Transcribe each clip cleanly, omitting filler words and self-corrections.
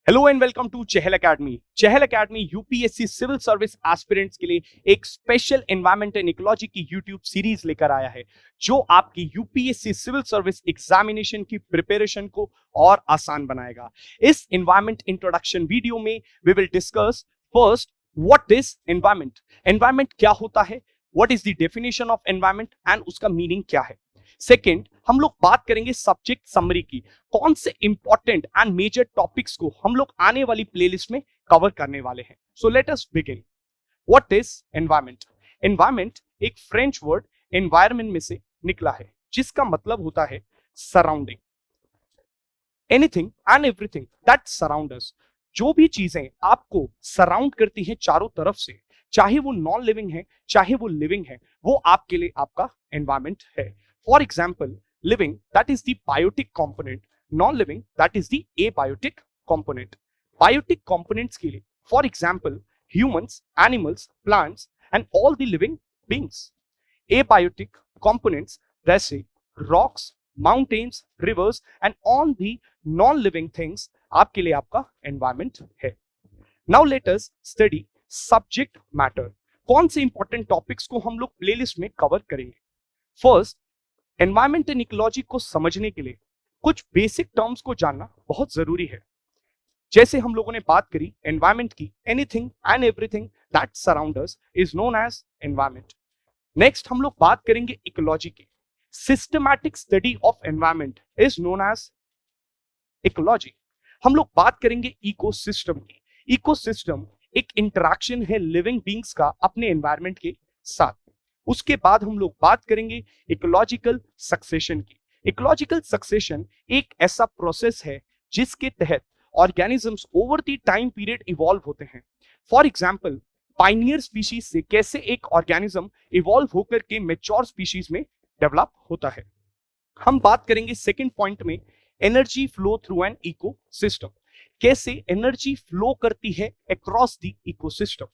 Hello and welcome to Chahal academy. Chahal academy UPSC civil service aspirants के लिए एक special environment and ecology की YouTube series लेकर आया है जो आपकी यूपीएससी सिविल सर्विस एग्जामिनेशन की प्रिपरेशन को और आसान बनाएगा। इस एनवायरमेंट इंट्रोडक्शन वीडियो में we will discuss first what is environment, environment क्या होता है, what is the definition of environment and उसका मीनिंग क्या है। सेकेंड, हम लोग बात करेंगे सब्जेक्ट समरी की, कौन से इंपॉर्टेंट एंड मेजर टॉपिक्स को हम लोग आने वाली प्लेलिस्ट में कवर करने वाले हैं। So let us begin. What is environment? Environment एक फ्रेंच वर्ड एनवायरमेंट में से निकला है जिसका मतलब होता है surrounding, anything and everything that surround us. जो भी चीजें आपको सराउंड करती हैं चारों तरफ से, चाहे वो नॉन लिविंग है चाहे वो लिविंग है, वो आपके लिए आपका एनवायरमेंट है। For example, living, that is the biotic component, non-living, that is the abiotic component. Biotic components के लिए, for example, humans, animals, plants, and all the living beings. Abiotic components, जैसे rocks, mountains, rivers, and all the non-living things, आपके लिए आपका environment है। Now let us study subject matter. कौन से important topics को हम लोग playlist में cover करेंगे? First, एनवायरमेंट एंड इकोलॉजी को समझने के लिए कुछ बेसिक टर्म्स को जानना बहुत जरूरी है। जैसे हम लोगों ने बात करी एनवायरमेंट की, anything and everything that surround us is known as environment. Next हम लोग बात करेंगे इकोलॉजी की। Systematic study of environment is known as ecology. हम लोग बात करेंगे इकोसिस्टम की। इकोसिस्टम एक इंटरैक्शन है लिविंग बींग्स का अपने एनवायरमेंट के साथ। उसके बाद हम लोग बात करेंगे इकोलॉजिकल सक्सेशन की। इकोलॉजिकल सक्सेशन एक ऐसा प्रोसेस है जिसके तहत organisms over the time period evolve होते हैं। फॉर एग्जांपल, पाइनियर स्पीशीज से कैसे एक ऑर्गेनिज्म इवॉल्व होकर के मैच्योर स्पीशीज में डेवलप होता है। हम बात करेंगे सेकंड पॉइंट में energy flow through an ecosystem, कैसे एनर्जी फ्लो करती है अक्रॉस द इकोसिस्टम।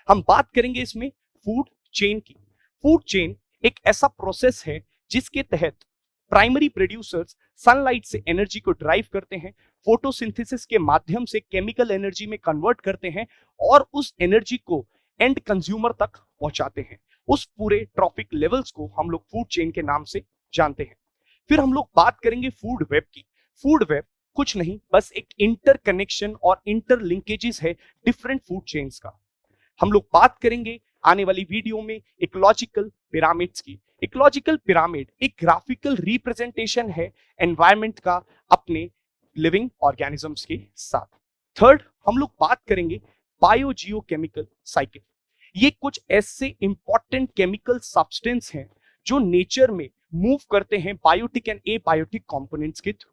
हम बात करेंगे इसमें फूड चेन की। फूड चेन एक ऐसा प्रोसेस है जिसके तहत प्राइमरी प्रोड्यूसर्स सनलाइट से एनर्जी को ड्राइव करते हैं, फोटोसिंथेसिस के माध्यम से केमिकल एनर्जी में कन्वर्ट करते हैं और उस एनर्जी को एंड कंज्यूमर तक पहुंचाते हैं। उस पूरे ट्रॉफिक लेवल्स को हम लोग फूड चेन के नाम से जानते हैं। फिर हम लोग बात करेंगे फूड वेब की। फूड वेब कुछ नहीं, बस एक इंटरकनेक्शन और इंटरलिंकेजेस है डिफरेंट फूड चेन्स का। हम लोग बात करेंगे आने वाली वीडियो में इकोलॉजिकल पिरामिड्स की। इकोलॉजिकल पिरामिड एक ग्राफिकल रिप्रेजेंटेशन है एनवायरनमेंट का अपने लिविंग ऑर्गेनिजम्स के साथ। थर्ड, हम लोग बात करेंगे बायोजियोकेमिकल साइकिल। ये कुछ ऐसे इंपॉर्टेंट केमिकल सब्सटेंस हैं जो नेचर में मूव करते हैं बायोटिक एंड एबायोटिक कंपोनेंट्स के through.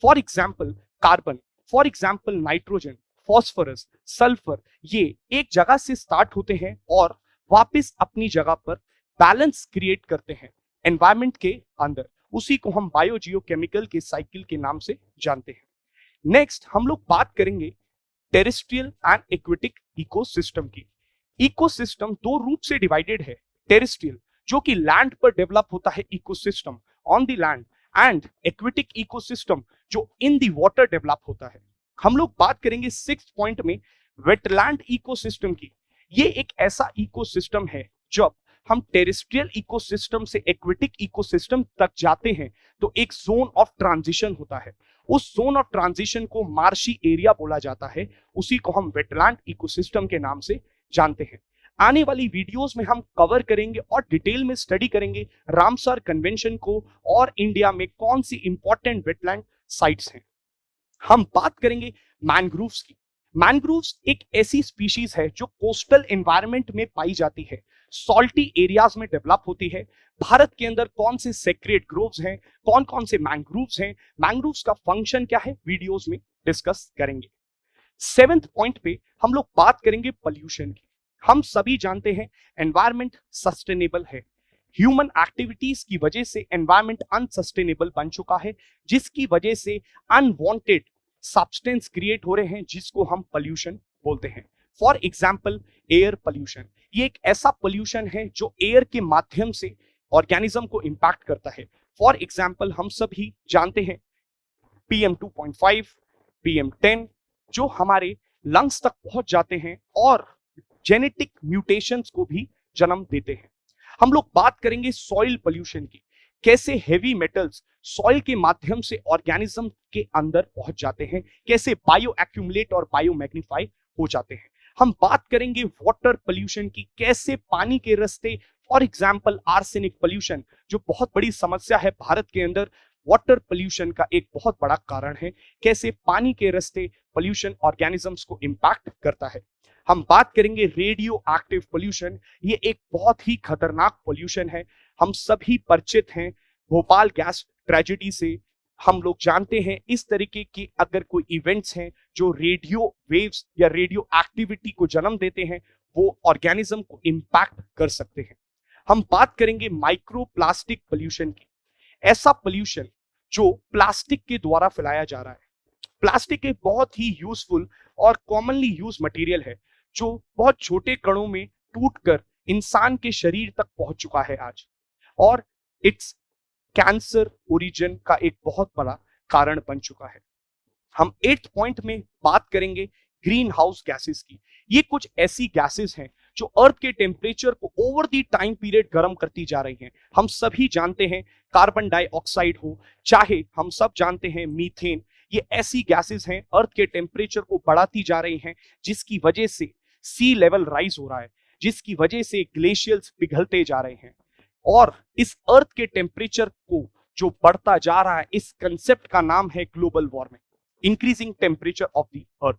For example carbon, for example nitrogen, phosphorus, sulphur, ये एक जगह से स्टार्ट होते हैं और वापस अपनी जगह पर बैलेंस क्रिएट करते हैं एनवायरनमेंट के अंदर। उसी को हम बायोजियोकेमिकल के साइकिल के नाम से जानते हैं। नेक्स्ट हम लोग बात करेंगे टेरेस्ट्रियल एंड एक्वेटिक इकोसिस्टम की। इकोसिस्टम दो रूप से डिवाइडेड है। टेरेस्ट्रियल जो कि लैंड पर डेवलप होता है ecosystem on the land, and aquatic ecosystem जो इन द वाटर डेवलप होता है। हम लोग बात करेंगे सिक्स्थ पॉइंट में वेटलैंड इकोसिस्टम की। ये एक ऐसा इकोसिस्टम है जब हम टेरेस्ट्रियल इकोसिस्टम से एक्वेटिक इकोसिस्टम तक जाते हैं तो एक जोन ऑफ ट्रांजिशन होता है। उस जोन ऑफ ट्रांजिशन को मार्शी एरिया बोला जाता है, उसी को हम वेटलैंड इकोसिस्टम के नाम से जानते हैं। आने वाली वीडियोस में हम कवर करेंगे और डिटेल में स्टडी करेंगे रामसर कन्वेंशन को और इंडिया में कौन सी इंपॉर्टेंट वेटलैंड साइट्स हैं। हम बात करेंगे मैंग्रोव्स की। मैंग्रोव्स एक ऐसी स्पीशीज है जो कोस्टल एनवायरनमेंट में पाई जाती है, सॉल्टी एरियाज में डेवलप होती है। भारत के अंदर कौन से सेक्रेड ग्रोव्स हैं, कौन कौन से मैंग्रोव्स हैं, मैंग्रोव्स का फंक्शन क्या है, वीडियोस में डिस्कस करेंगे। सेवेंथ पॉइंट पे हम लोग बात करेंगे पोल्यूशन की। हम सभी जानते हैं एनवायरनमेंट सस्टेनेबल है। ह्यूमन एक्टिविटीज की वजह से एनवायरनमेंट अनसस्टेनेबल बन चुका है, जिसकी वजह से अनवांटेड सब्सटेंस क्रिएट हो रहे हैं जिसको हम पोल्यूशन बोलते हैं। फॉर एग्जाम्पल एयर पोल्यूशन, ये एक ऐसा पोल्यूशन है जो एयर के माध्यम से ऑर्गेनिज्म को इंपैक्ट करता है। फॉर एग्जाम्पल हम सभी जानते हैं PM 2.5, PM 10, जो हमारे लंग्स तक पहुंच जाते हैं और जेनेटिक म्यूटेशंस को भी जन्म देते हैं। हम लोग बात करेंगे सॉइल पोल्यूशन की, कैसे हेवी मेटल्स सॉइल के माध्यम से ऑर्गेनिज्म के अंदर पहुंच जाते हैं, कैसे बायो एक्यूमुलेट और बायो मैग्नीफाई हो जाते हैं। हम बात करेंगे वाटर पोल्यूशन की, कैसे पानी के रास्ते, फॉर एग्जांपल आर्सेनिक पोल्यूशन जो बहुत बड़ी समस्या है भारत के अंदर, वाटर पोल्यूशन का एक बहुत बड़ा कारण है, कैसे पानी के रास्ते पोल्यूशन ऑर्गेनिजम्स को इंपैक्ट करता है। हम बात करेंगे रेडियो एक्टिव पोल्यूशन, ये एक बहुत ही खतरनाक पोल्यूशन है। हम सभी परिचित हैं भोपाल गैस ट्रेजेडी से, हम लोग जानते हैं इस तरीके के अगर कोई इवेंट्स हैं जो रेडियो वेव्स या रेडियो एक्टिविटी को जन्म देते हैं, वो ऑर्गेनिज्म को इंपैक्ट कर सकते हैं। हम बात करेंगे माइक्रो प्लास्टिक पोल्यूशन की, ऐसा पोल्यूशन जो प्लास्टिक के द्वारा फैलाया जा रहा है। प्लास्टिक एक बहुत ही यूजफुल और कॉमनली यूज मटेरियल है जो बहुत छोटे कणों में टूटकर इंसान के शरीर तक पहुंच चुका है आज, और इट्स कैंसर ओरिजिन का एक बहुत बड़ा कारण बन चुका है। हम 8th पॉइंट में बात करेंगे ग्रीन हाउस गैसेस की। ये कुछ ऐसी गैसेस हैं जो अर्थ के टेम्परेचर को ओवर दी टाइम पीरियड गर्म करती जा रही हैं। हम सभी जानते हैं कार्बन डाइऑक्साइड हो, चाहे हम सब जानते हैं मीथेन, ये ऐसी गैसेस हैं अर्थ के टेम्परेचर को बढ़ाती जा रही हैं, जिसकी वजह से सी लेवल राइज हो रहा है, जिसकी वजह से ग्लेशियर्स पिघलते जा रहे हैं। और इस अर्थ के टेम्परेचर को जो बढ़ता जा रहा है, इस कंसेप्ट का नाम है global warming, increasing temperature of the earth.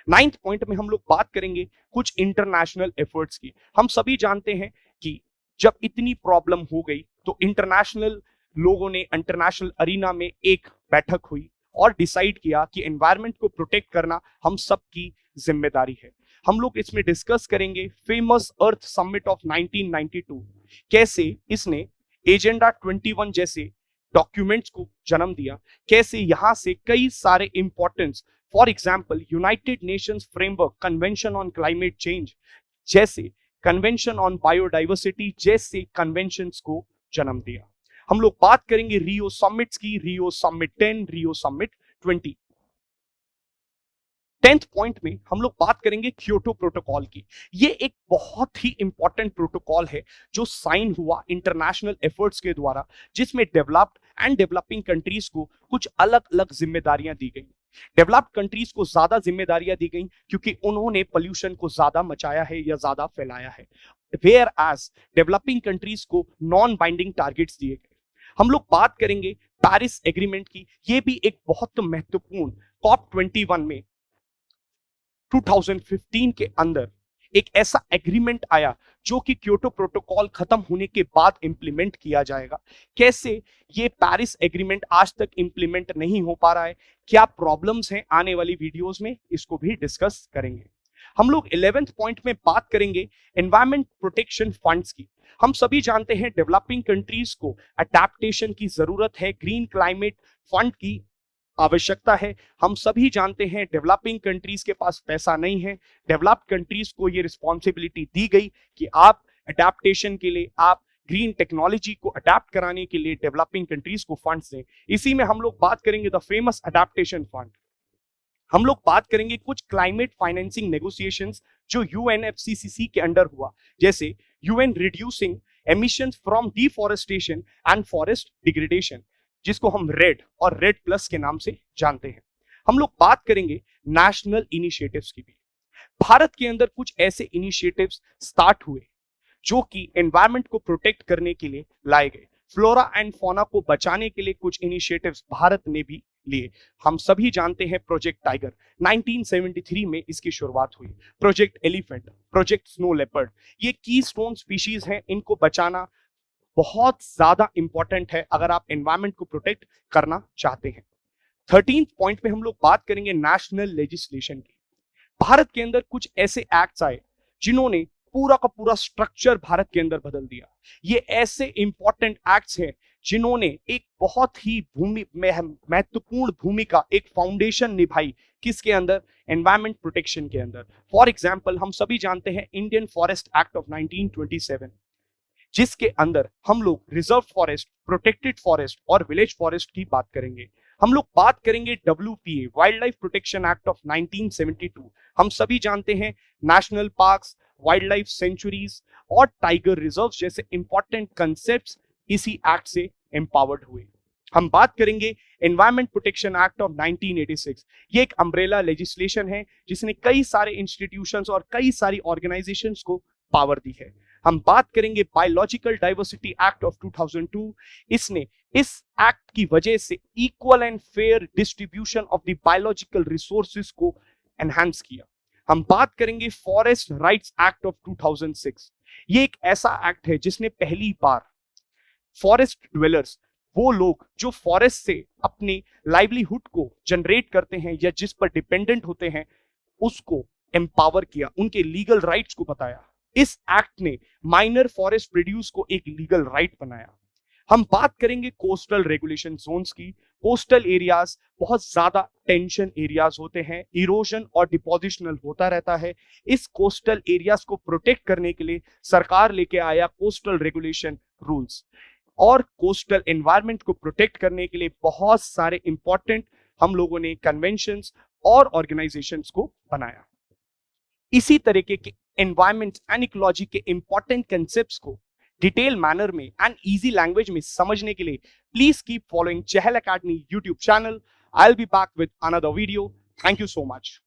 9th point में हम लोग बात करेंगे कुछ इंटरनेशनल एफर्ट्स की। हम सभी जानते हैं कि जब इतनी प्रॉब्लम हो गई तो इंटरनेशनल लोगों ने इंटरनेशनल अरीना में एक बैठक हुई और डिसाइड किया कि एनवायरनमेंट को प्रोटेक्ट करना हम सबकी जिम्मेदारी है। हम लोग इसमें डिस्कस करेंगे फेमस अर्थ समिट ऑफ 1992, कैसे इसने एजेंडा 21 जैसे डॉक्यूमेंट्स को जन्म दिया, कैसे यहां से कई सारे importance, for example United Nations framework convention on climate change जैसे, कन्वेंशन ऑन बायोडाइवर्सिटी जैसे कन्वेंशंस को जन्म दिया। हम लोग बात करेंगे रियो समिट्स की, Rio summit 10, Rio summit 20। 10th point में हम लोग बात करेंगे क्योटो प्रोटोकॉल की। ये एक बहुत ही इंपॉर्टेंट प्रोटोकॉल है जो साइन हुआ इंटरनेशनल एफर्ट्स के द्वारा, जिसमें डेवलप्ड एंड डेवलपिंग कंट्रीज को कुछ अलग अलग जिम्मेदारियां दी गई। डेवलप्ड कंट्रीज को ज्यादा जिम्मेदारियां दी गई क्योंकि उन्होंने पोल्यूशन को ज्यादा मचाया है या ज्यादा फैलाया है, वेयर एज डेवलपिंग कंट्रीज को नॉन बाइंडिंग टारगेट्स दिए गए। हम लोग बात करेंगे पेरिस एग्रीमेंट की। ये भी एक बहुत महत्वपूर्ण COP21 में 2015 के अंदर एक ऐसा एग्रीमेंट आया जो कि क्योटो प्रोटोकॉल खत्म होने के बाद इंप्लीमेंट किया जाएगा। कैसे ये पेरिस एग्रीमेंट आज तक इंप्लीमेंट नहीं हो पा रहा है, क्या प्रॉब्लम्स हैं, आने वाली वीडियोस में इसको भी डिस्कस करेंगे। हम लोग 11th पॉइंट में बात करेंगे एनवायरमेंट प्रोटेक्शन फंड्स की। हम सभी जानते हैं डेवलपिंग कंट्रीज को अडेप्टेशन की जरूरत है, ग्रीन क्लाइमेट फंड की आवश्यकता है। हम सभी जानते हैं डेवलपिंग कंट्रीज के पास पैसा नहीं है, डेवलप्ड कंट्रीज को ये रिस्पॉन्सिबिलिटी दी गई कि आप अडेप्टेशन के लिए, आप ग्रीन टेक्नोलॉजी को अडेप्ट कराने के लिए डेवलपिंग कंट्रीज को फंड्स दें। इसी में हम लोग बात करेंगे द फेमस अडेप्टेशन फंड। हम लोग बात करेंगे कुछ क्लाइमेट फाइनेंसिंग नेगोशिएशंस जो UNFCCC के अंडर हुआ, जैसे UN reducing emissions from deforestation and forest degradation, जिसको हम रेड और रेड प्लस के नाम से जानते हैं। हम लोग बात करेंगे नेशनल इनिशिएटिव्स की भी। भारत के अंदर कुछ ऐसे इनिशिएटिव्स स्टार्ट हुए जो कि एनवायरनमेंट को प्रोटेक्ट करने के लिए लाए गए, फ्लोरा एंड फौना को बचाने के लिए कुछ इनिशिएटिव्स भारत ने भी लिए। हम सभी जानते हैं प्रोजेक्ट टाइगर, 1973 में इसकी शुरुआत हुई। Project elephant, project snow leopard, ये कीस्टोन स्पीशीज हैं, इनको बचाना बहुत ज्यादा इंपॉर्टेंट है अगर आप एनवायरनमेंट को प्रोटेक्ट करना चाहते हैं। 13th पॉइंट पे हम लोग बात करेंगे नेशनल लेजिस्लेशन की। भारत के अंदर कुछ ऐसे एक्ट्स आए जिन्होंने पूरा का पूरा स्ट्रक्चर भारत के अंदर बदल दिया। ये ऐसे इंपॉर्टेंट एक्ट्स हैं जिन्होंने एक बहुत ही महत्वपूर्ण भूमिका, एक फाउंडेशन निभाई, किसके अंदर, एनवायरनमेंट प्रोटेक्शन के अंदर। फॉर एग्जाम्पल हम सभी जानते हैं इंडियन फॉरेस्ट एक्ट ऑफ 1927, जिसके अंदर हम लोग रिजर्व फॉरेस्ट, प्रोटेक्टेड फॉरेस्ट और विलेज फॉरेस्ट की बात करेंगे। हम लोग बात करेंगे WPA wild life protection act of 1972। हम सभी जानते हैं national parks, wild life sanctuaries और टाइगर रिजर्व जैसे इंपॉर्टेंट कंसेप्ट्स इसी एक्ट से एम्पावर्ड हुए। हम बात करेंगे एनवायरमेंट प्रोटेक्शन एक्ट ऑफ 1986। ये एक अम्ब्रेला लेजिस्लेशन है जिसने कई सारे इंस्टीट्यूशंस और कई सारी ऑर्गेनाइजेशंस को पावर दी है। हम बात करेंगे बायोलॉजिकल डाइवर्सिटी एक्ट ऑफ 2002। इसने इस एक्ट की वजह से equal and fair distribution of the biological resources को एनहांस किया। हम बात करेंगे फॉरेस्ट राइट्स एक्ट ऑफ 2006। ये एक ऐसा एक्ट है जिसने पहली बार फॉरेस्ट ड्वेलर्स, वो लोग जो फॉरेस्ट से अपने लाइवलीहुड को जनरेट करते हैं या जिस पर डिपेंडेंट होते हैं, उसको एम्पावर किया, उनके लीगल राइट्स को बताया। इस एक्ट ने माइनर फॉरेस्ट प्रोड्यूस को एक लीगल राइट बनाया। हम बात करेंगे कोस्टल रेगुलेशन जोन्स की। कोस्टल एरियाज बहुत ज्यादा टेंशन एरियाज होते हैं, इरोजन और डिपोजिशनल होता रहता है। इस कोस्टल एरियाज को प्रोटेक्ट करने के लिए सरकार लेके आया कोस्टल रेगुलेशन रूल्स, और कोस्टल एनवायरनमेंट को प्रोटेक्ट करने के लिए बहुत सारे इंपॉर्टेंट हम लोगों ने कन्वेंशंस और ऑर्गेनाइजेशंस को बनाया। इसी तरीके के एनवायरनमेंट एंड इकोलॉजी के इंपॉर्टेंट कंसेप्ट्स को डिटेल मैनर में एंड इजी लैंग्वेज में समझने के लिए please keep following Chahal academy YouTube channel. I will be back with another video. Thank you so much.